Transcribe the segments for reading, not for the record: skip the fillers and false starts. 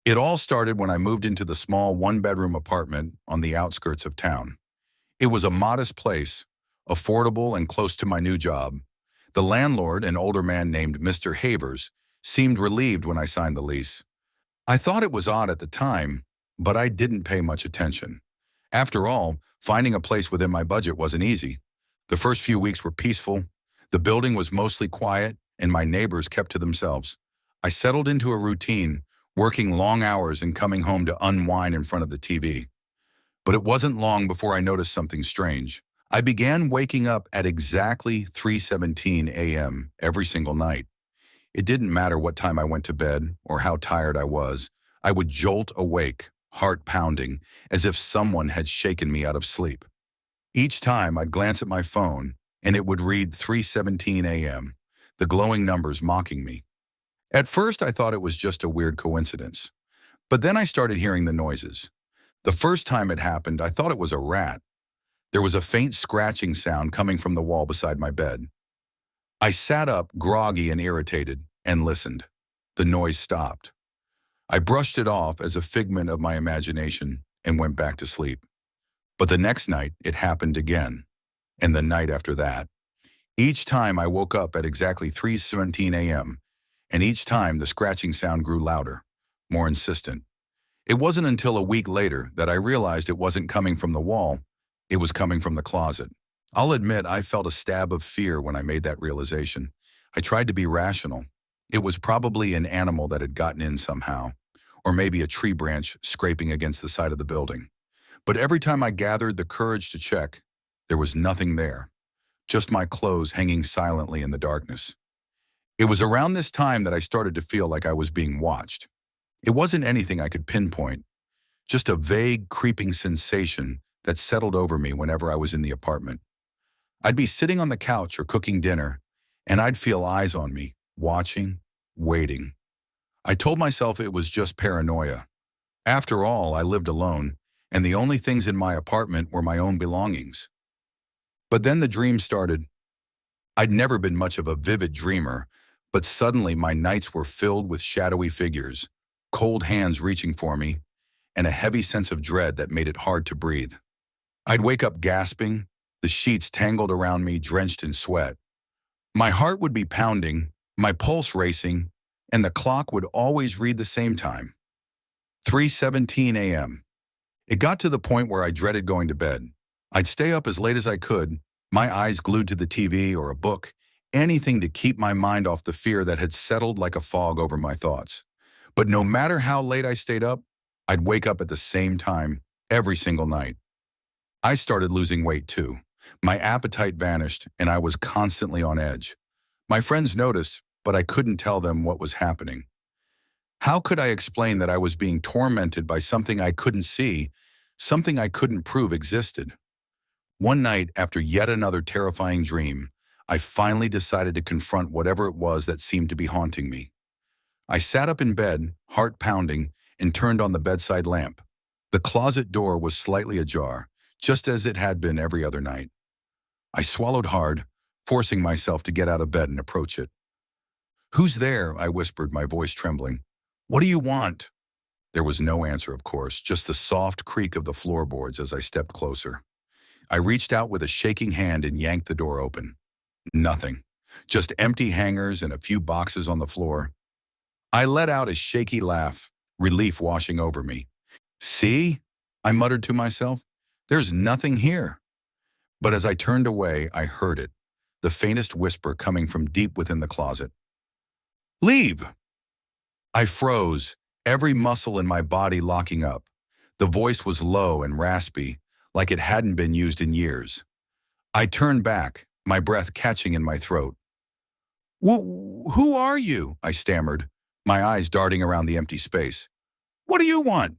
It all started when I moved into the small one-bedroom apartment on the outskirts of town. It was a modest place, affordable and close to my new job. The landlord, an older man named Mr. Havers, seemed relieved when I signed the lease. I thought it was odd at the time, but I didn't pay much attention. After all, finding a place within my budget wasn't easy. The first few weeks were peaceful, the building was mostly quiet, and my neighbors kept to themselves. I settled into a routine, working long hours and coming home to unwind in front of the TV. But it wasn't long before I noticed something strange. I began waking up at exactly 3:17 a.m. every single night. It didn't matter what time I went to bed or how tired I was. I would jolt awake, heart pounding, as if someone had shaken me out of sleep. Each time I'd glance at my phone, and it would read 3:17 a.m., the glowing numbers mocking me. At first, I thought it was just a weird coincidence. But then I started hearing the noises. The first time it happened, I thought it was a rat. There was a faint scratching sound coming from the wall beside my bed. I sat up, groggy and irritated, and listened. The noise stopped. I brushed it off as a figment of my imagination and went back to sleep. But the next night, it happened again, and the night after that. Each time I woke up at exactly 3:17 a.m., and each time the scratching sound grew louder, more insistent. It wasn't until a week later that I realized it wasn't coming from the wall, it was coming from the closet. I'll admit I felt a stab of fear when I made that realization. I tried to be rational. It was probably an animal that had gotten in somehow, or maybe a tree branch scraping against the side of the building. But every time I gathered the courage to check, there was nothing there, just my clothes hanging silently in the darkness. It was around this time that I started to feel like I was being watched. It wasn't anything I could pinpoint, just a vague, creeping sensation that settled over me whenever I was in the apartment. I'd be sitting on the couch or cooking dinner, and I'd feel eyes on me, watching, waiting. I told myself it was just paranoia. After all, I lived alone, and the only things in my apartment were my own belongings. But then the dream started. I'd never been much of a vivid dreamer, but suddenly my nights were filled with shadowy figures, cold hands reaching for me, and a heavy sense of dread that made it hard to breathe. I'd wake up gasping, the sheets tangled around me, drenched in sweat. My heart would be pounding, my pulse racing, and the clock would always read the same time, 3:17 a.m. It got to the point where I dreaded going to bed. I'd stay up as late as I could, my eyes glued to the TV or a book, anything to keep my mind off the fear that had settled like a fog over my thoughts. But no matter how late I stayed up, I'd wake up at the same time, every single night. I started losing weight too. My appetite vanished, and I was constantly on edge. My friends noticed, but I couldn't tell them what was happening. How could I explain that I was being tormented by something I couldn't see, something I couldn't prove existed? One night, after yet another terrifying dream, I finally decided to confront whatever it was that seemed to be haunting me. I sat up in bed, heart pounding, and turned on the bedside lamp. The closet door was slightly ajar, just as it had been every other night. I swallowed hard, forcing myself to get out of bed and approach it. "Who's there?" I whispered, my voice trembling. "What do you want?" There was no answer, of course, just the soft creak of the floorboards as I stepped closer. I reached out with a shaking hand and yanked the door open. Nothing. Just empty hangers and a few boxes on the floor. I let out a shaky laugh, relief washing over me. "See?" I muttered to myself. "There's nothing here." But as I turned away, I heard it, the faintest whisper coming from deep within the closet. "Leave!" I froze, every muscle in my body locking up. The voice was low and raspy, like it hadn't been used in years. I turned back, my breath catching in my throat. Who are you?" I stammered, my eyes darting around the empty space. "What do you want?"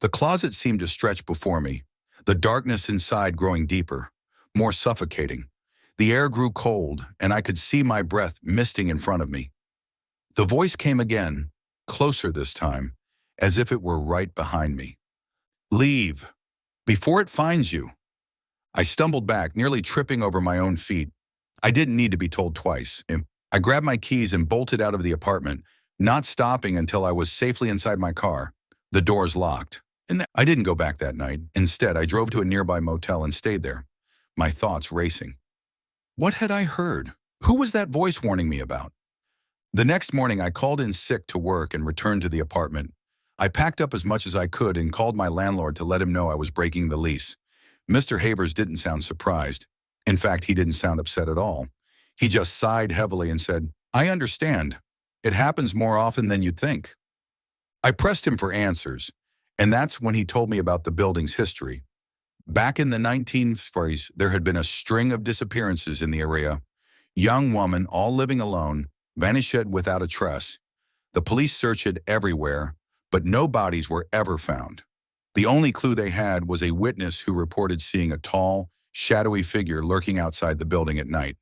The closet seemed to stretch before me, the darkness inside growing deeper, more suffocating. The air grew cold, and I could see my breath misting in front of me. The voice came again, closer this time, as if it were right behind me. "Leave, before it finds you." I stumbled back, nearly tripping over my own feet. I didn't need to be told twice. I grabbed my keys and bolted out of the apartment, not stopping until I was safely inside my car. The doors locked. And I didn't go back that night. Instead, I drove to a nearby motel and stayed there, my thoughts racing. What had I heard? Who was that voice warning me about? The next morning, I called in sick to work and returned to the apartment. I packed up as much as I could and called my landlord to let him know I was breaking the lease. Mr. Havers didn't sound surprised. In fact, he didn't sound upset at all. He just sighed heavily and said, "I understand. It happens more often than you'd think." I pressed him for answers, and that's when he told me about the building's history. Back in the 1940s, there had been a string of disappearances in the area. Young woman, all living alone, vanished without a trace. The police searched everywhere, but no bodies were ever found. The only clue they had was a witness who reported seeing a tall, shadowy figure lurking outside the building at night.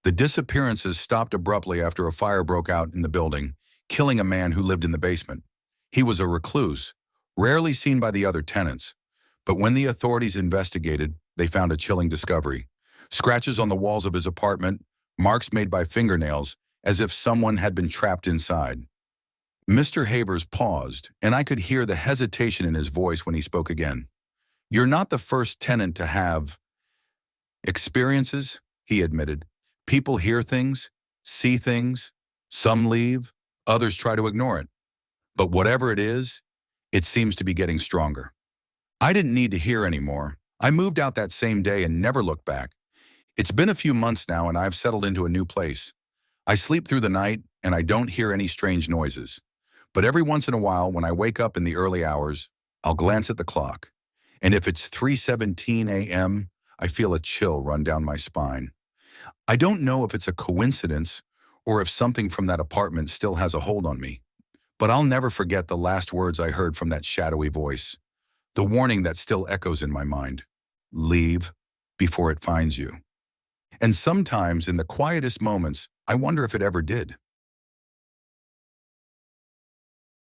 The disappearances stopped abruptly after a fire broke out in the building, killing a man who lived in the basement. He was a recluse, rarely seen by the other tenants. But when the authorities investigated, they found a chilling discovery. Scratches on the walls of his apartment, marks made by fingernails, as if someone had been trapped inside. Mr. Havers paused, and I could hear the hesitation in his voice when he spoke again. "You're not the first tenant to have experiences," he admitted. "People hear things, see things. Some leave, others try to ignore it. But whatever it is, it seems to be getting stronger." I didn't need to hear anymore. I moved out that same day and never looked back. It's been a few months now and I've settled into a new place. I sleep through the night and I don't hear any strange noises. But every once in a while, when I wake up in the early hours, I'll glance at the clock. And if it's 3:17 a.m., I feel a chill run down my spine. I don't know if it's a coincidence or if something from that apartment still has a hold on me. But I'll never forget the last words I heard from that shadowy voice. The warning that still echoes in my mind. Leave before it finds you. And sometimes in the quietest moments, I wonder if it ever did.